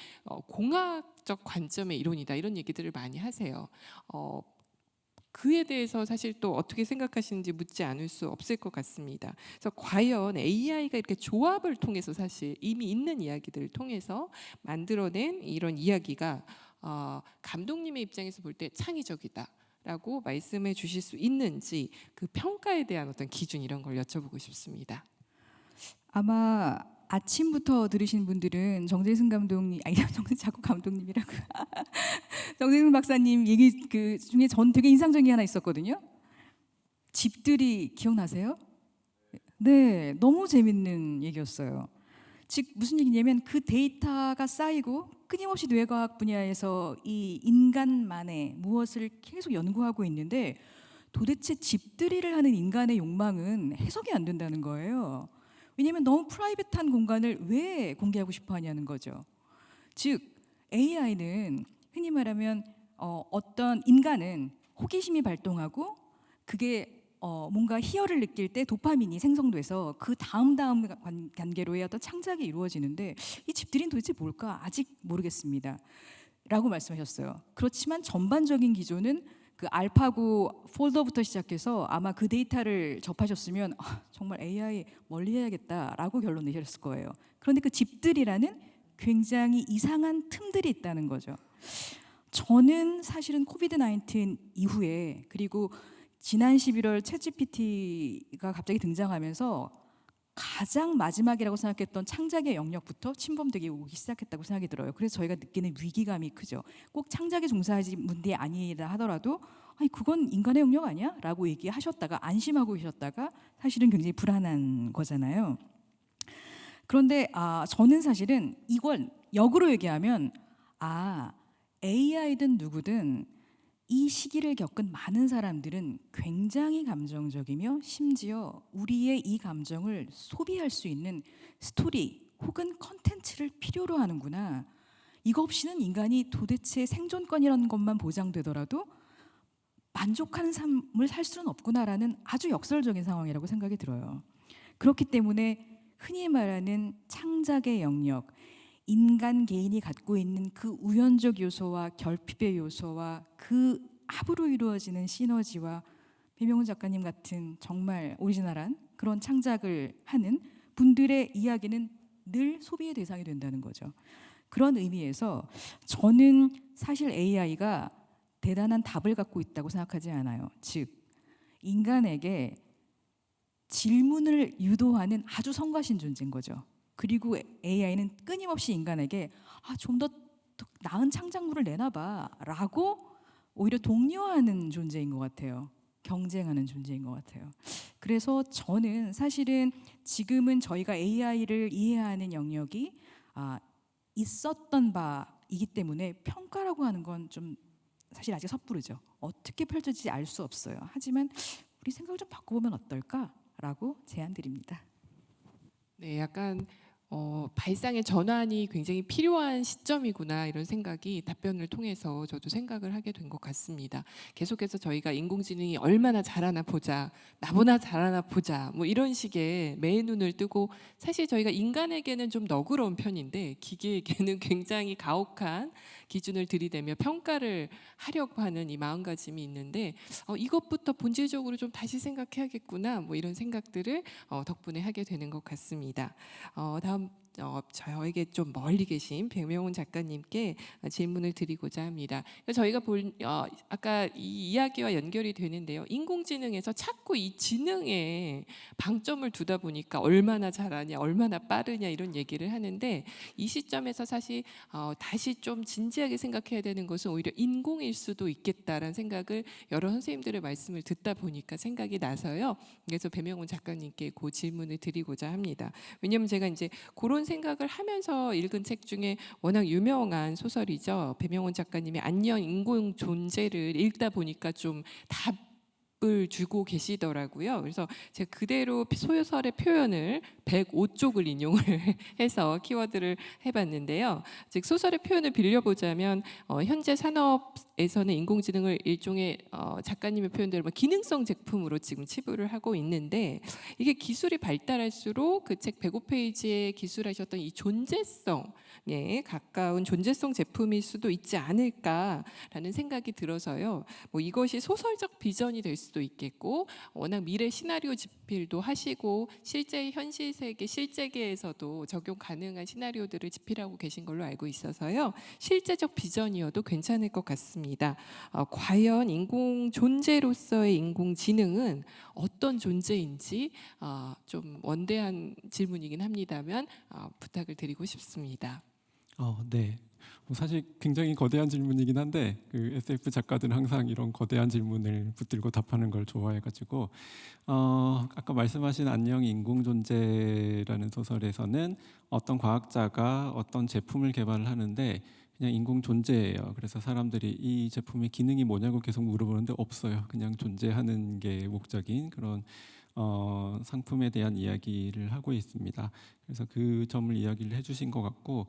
공학적 관점의 이론이다. 이런 얘기들을 많이 하세요. 그에 대해서 사실 또 어떻게 생각하시는지 묻지 않을 수 없을 것 같습니다. 그래서 과연 AI가 이렇게 조합을 통해서 사실 이미 있는 이야기들을 통해서 만들어낸 이런 이야기가 감독님의 입장에서 볼 때 창의적이다라고 말씀해 주실 수 있는지, 그 평가에 대한 어떤 기준 이런 걸 여쭤보고 싶습니다. 아마 아침부터 들으신 분들은 정재승 감독님, 정재승 작곡 감독님이라고 정재승 박사님 얘기 그 중에 전 되게 인상적인 게 하나 있었거든요. 집들이 기억나세요? 네, 너무 재밌는 얘기였어요. 즉 무슨 얘기냐면 그 데이터가 쌓이고 끊임없이 뇌과학 분야에서 이 인간만의 무엇을 계속 연구하고 있는데 도대체 집들이를 하는 인간의 욕망은 해석이 안 된다는 거예요. 왜냐하면 너무 프라이빗한 공간을 왜 공개하고 싶어 하냐는 거죠. 즉 AI는 흔히 말하면 어떤 인간은 호기심이 발동하고 그게 뭔가 희열을 느낄 때 도파민이 생성돼서 그 다음 단계로의 어떤 창작이 이루어지는데 이 집들이는 도대체 뭘까 아직 모르겠습니다. 라고 말씀하셨어요. 그렇지만 전반적인 기조는 그 알파고 폴더부터 시작해서 아마 그 데이터를 접하셨으면 정말 AI 멀리해야겠다라고 결론 내셨을 거예요. 그런데 그 집들이라는 굉장히 이상한 틈들이 있다는 거죠. 저는 사실은 코비드 19 이후에 그리고 지난 11월 챗GPT가 갑자기 등장하면서 가장 마지막이라고 생각했던 창작의 영역부터 침범되기 오기 시작했다고 생각이 들어요. 그래서 저희가 느끼는 위기감이 크죠. 꼭 창작에 종사하신 분들이 아니라 하더라도 아니 그건 인간의 영역 아니야? 라고 얘기하셨다가 안심하고 계셨다가 사실은 굉장히 불안한 거잖아요. 그런데 저는 사실은 이걸 역으로 얘기하면 AI든 누구든 이 시기를 겪은 많은 사람들은 굉장히 감정적이며 심지어 우리의 이 감정을 소비할 수 있는 스토리 혹은 컨텐츠를 필요로 하는구나. 이거 없이는 인간이 도대체 생존권이라는 것만 보장되더라도 만족하는 삶을 살 수는 없구나라는 아주 역설적인 상황이라고 생각이 들어요. 그렇기 때문에 흔히 말하는 창작의 영역, 인간 개인이 갖고 있는 그 우연적 요소와 결핍의 요소와 그 합으로 이루어지는 시너지와 배명훈 작가님 같은 정말 오리지널한 그런 창작을 하는 분들의 이야기는 늘 소비의 대상이 된다는 거죠. 그런 의미에서 저는 사실 AI가 대단한 답을 갖고 있다고 생각하지 않아요. 즉 인간에게 질문을 유도하는 아주 성가신 존재인 거죠. 그리고 AI는 끊임없이 인간에게 좀 더 나은 창작물을 내놔봐라고 오히려 독려하는 존재인 것 같아요. 경쟁하는 존재인 것 같아요. 그래서 저는 사실은 지금은 저희가 AI를 이해하는 영역이 있었던 바이기 때문에 평가라고 하는 건 좀 사실 아직 섣부르죠. 어떻게 펼쳐질지 알 수 없어요. 하지만 우리 생각을 좀 바꿔보면 어떨까라고 제안드립니다. 네, 약간 발상의 전환이 굉장히 필요한 시점이구나 이런 생각이 답변을 통해서 저도 생각을 하게 된 것 같습니다. 계속해서 저희가 인공지능이 얼마나 잘하나 보자, 나보다 잘하나 보자, 뭐 이런 식의 매의 눈을 뜨고 사실 저희가 인간에게는 좀 너그러운 편인데 기계에게는 굉장히 가혹한 기준을 들이대며 평가를 하려고 하는 이 마음가짐이 있는데 이것부터 본질적으로 좀 다시 생각해야겠구나 뭐 이런 생각들을 덕분에 하게 되는 것 같습니다. 다음 저에게 좀 멀리 계신 배명훈 작가님께 질문을 드리고자 합니다. 저희가 아까 이 이야기와 연결이 되는데요. 인공지능에서 자꾸 이 지능에 방점을 두다 보니까 얼마나 잘하냐, 얼마나 빠르냐 이런 얘기를 하는데 이 시점에서 사실 다시 좀 진지하게 생각해야 되는 것은 오히려 인공일 수도 있겠다라는 생각을 여러 선생님들의 말씀을 듣다 보니까 생각이 나서요. 그래서 배명훈 작가님께 그 질문을 드리고자 합니다. 왜냐하면 제가 이제 그런 생각을 하면서 읽은 책 중에 워낙 유명한 소설이죠. 배명훈 작가님의 안녕 인공 존재를 읽다 보니까 좀 답을 주고 계시더라고요. 그래서 제가 그대로 소설의 표현을 105쪽을 인용을 해서 키워드를 해봤는데요. 즉 소설의 표현을 빌려보자면 현재 산업에서는 인공지능을 일종의 작가님의 표현대로 기능성 제품으로 지금 치부를 하고 있는데 이게 기술이 발달할수록 그 책 105페이지에 기술하셨던 이 존재성에 가까운 존재성 제품일 수도 있지 않을까라는 생각이 들어서요. 뭐 이것이 소설적 비전이 될 수도 있겠고 워낙 미래 시나리오 집필도 하시고 실제 현실 세계 실제계에서도 적용 가능한 시나리오들을 집필하고 계신 걸로 알고 있어서요. 실제적 비전이어도 괜찮을 것 같습니다. 과연 인공 존재로서의 인공지능은 어떤 존재인지 좀 원대한 질문이긴 합니다만 부탁을 드리고 싶습니다. 네. 사실 굉장히 거대한 질문이긴 한데 그 SF 작가들은 항상 이런 거대한 질문을 붙들고 답하는 걸 좋아해가지고 아까 말씀하신 안녕 인공존재라는 소설에서는 어떤 과학자가 어떤 제품을 개발을 하는데 그냥 인공 존재예요. 그래서 사람들이 이 제품의 기능이 뭐냐고 계속 물어보는데 없어요. 그냥 존재하는 게 목적인 그런 상품에 대한 이야기를 하고 있습니다. 그래서 그 점을 이야기를 해주신 것 같고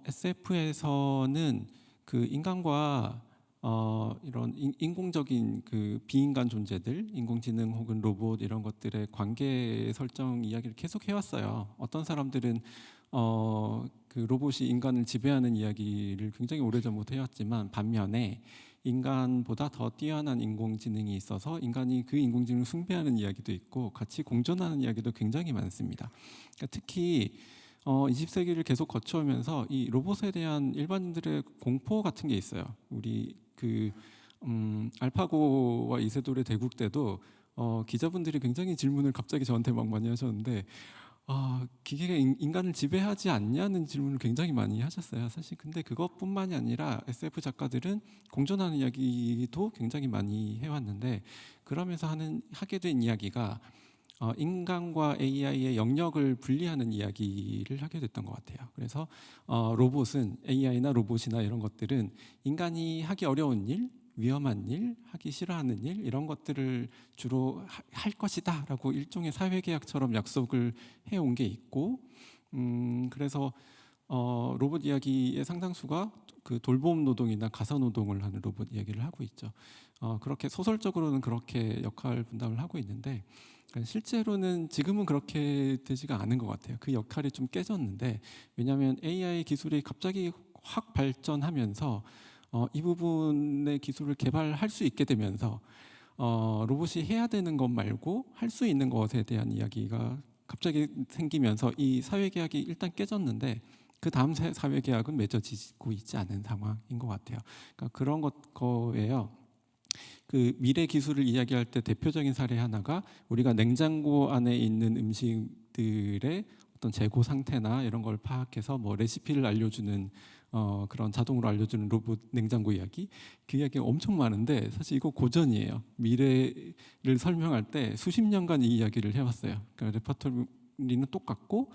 SF에서는 그 인간과 이런 인공적인 그 비인간 존재들, 인공지능 혹은 로봇 이런 것들의 관계 설정 이야기를 계속 해왔어요. 어떤 사람들은 그 로봇이 인간을 지배하는 이야기를 굉장히 오래전부터 해왔지만 반면에 인간보다 더 뛰어난 인공지능이 있어서 인간이 그 인공지능을 숭배하는 이야기도 있고 같이 공존하는 이야기도 굉장히 많습니다. 그러니까 특히 20세기를 계속 거쳐오면서 이 로봇에 대한 일반인들의 공포 같은 게 있어요. 우리 그 알파고와 이세돌의 대국 때도 기자분들이 굉장히 질문을 갑자기 저한테 막 많이 하셨는데 기계가 인간을 지배하지 않냐는 질문을 굉장히 많이 하셨어요. 사실 근데 그것뿐만이 아니라 SF 작가들은 공존하는 이야기도 굉장히 많이 해왔는데 그러면서 하게 된 이야기가 인간과 AI의 영역을 분리하는 이야기를 하게 됐던 것 같아요. 그래서 로봇은 AI나 로봇이나 이런 것들은 인간이 하기 어려운 일, 위험한 일, 하기 싫어하는 일 이런 것들을 주로 할 것이다라고 일종의 사회계약처럼 약속을 해온 게 있고, 그래서 로봇 이야기의 상당수가 그 돌봄 노동이나 가사 노동을 하는 로봇 이야기를 하고 있죠. 그렇게 소설적으로는 그렇게 역할 분담을 하고 있는데 실제로는 지금은 그렇게 되지가 않은 것 같아요. 그 역할이 좀 깨졌는데 왜냐하면 AI 기술이 갑자기 확 발전하면서 이 부분의 기술을 개발할 수 있게 되면서 로봇이 해야 되는 것 말고 할 수 있는 것에 대한 이야기가 갑자기 생기면서 이 사회계약이 일단 깨졌는데 그 다음 사회계약은 맺어지고 있지 않은 상황인 것 같아요. 그러니까 그런 거예요. 그 미래 기술을 이야기할 때 대표적인 사례 하나가 우리가 냉장고 안에 있는 음식들의 어떤 재고 상태나 이런 걸 파악해서 뭐 레시피를 알려주는 그런 자동으로 알려주는 로봇 냉장고 이야기. 그 이야기가 엄청 많은데 사실 이거 고전이에요. 미래를 설명할 때 수십 년간 이 이야기를 해왔어요. 그러니까 레퍼토리는 똑같고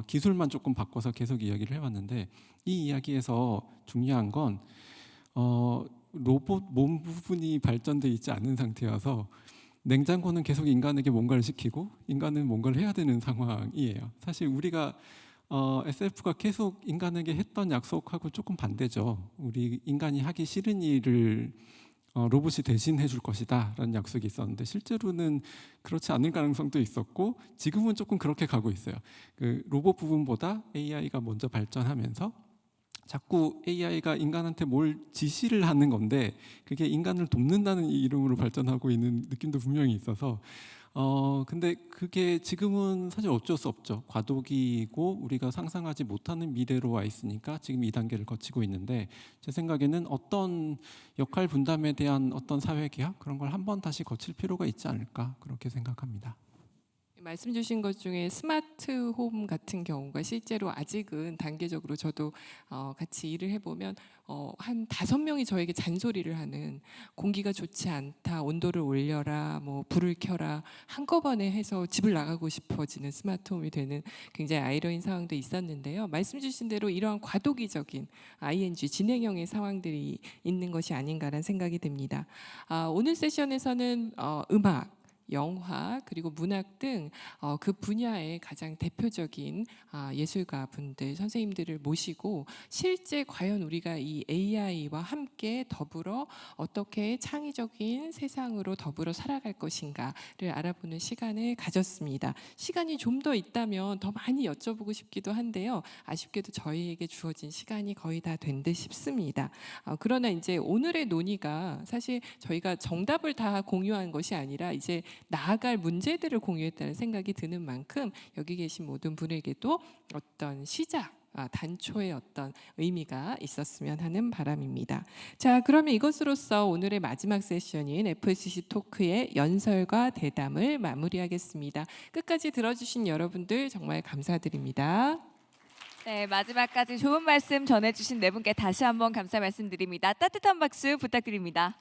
기술만 조금 바꿔서 계속 이야기를 해왔는데 이 이야기에서 중요한 건 로봇 몸 부분이 발전돼 있지 않은 상태여서 냉장고는 계속 인간에게 뭔가를 시키고 인간은 뭔가를 해야 되는 상황이에요. 사실 우리가 SF가 계속 인간에게 했던 약속하고 조금 반대죠. 우리 인간이 하기 싫은 일을 로봇이 대신 해줄 것이다 라는 약속이 있었는데 실제로는 그렇지 않을 가능성도 있었고 지금은 조금 그렇게 가고 있어요. 그 로봇 부분보다 AI가 먼저 발전하면서 자꾸 AI가 인간한테 뭘 지시를 하는 건데 그게 인간을 돕는다는 이름으로 발전하고 있는 느낌도 분명히 있어서 근데 그게 지금은 사실 어쩔 수 없죠. 과도기이고 우리가 상상하지 못하는 미래로 와 있으니까 지금 이 단계를 거치고 있는데 제 생각에는 어떤 역할 분담에 대한 어떤 사회계약 그런 걸 한번 다시 거칠 필요가 있지 않을까 그렇게 생각합니다. 말씀 주신 것 중에 스마트 홈 같은 경우가 실제로 아직은 단계적으로 저도 같이 일을 해보면 한 5명이 저에게 잔소리를 하는 공기가 좋지 않다, 온도를 올려라, 뭐 불을 켜라 한꺼번에 해서 집을 나가고 싶어지는 스마트 홈이 되는 굉장히 아이러니한 상황도 있었는데요. 말씀 주신 대로 이러한 과도기적인 ING 진행형의 상황들이 있는 것이 아닌가라는 생각이 듭니다. 오늘 세션에서는 음악 영화 그리고 문학 등 그 분야의 가장 대표적인 예술가 분들 선생님들을 모시고 실제 과연 우리가 이 AI와 함께 더불어 어떻게 창의적인 세상으로 더불어 살아갈 것인가를 알아보는 시간을 가졌습니다. 시간이 좀 더 있다면 더 많이 여쭤보고 싶기도 한데요. 아쉽게도 저희에게 주어진 시간이 거의 다 된 듯 싶습니다. 그러나 이제 오늘의 논의가 사실 저희가 정답을 다 공유한 것이 아니라 이제 나아갈 문제들을 공유했다는 생각이 드는 만큼 여기 계신 모든 분에게도 어떤 시작 단초의 어떤 의미가 있었으면 하는 바람입니다. 자, 그러면 이것으로써 오늘의 마지막 세션인 FCC 토크의 연설과 대담을 마무리하겠습니다. 끝까지 들어주신 여러분들 정말 감사드립니다. 네, 마지막까지 좋은 말씀 전해주신 네 분께 다시 한번 감사 말씀드립니다. 따뜻한 박수 부탁드립니다.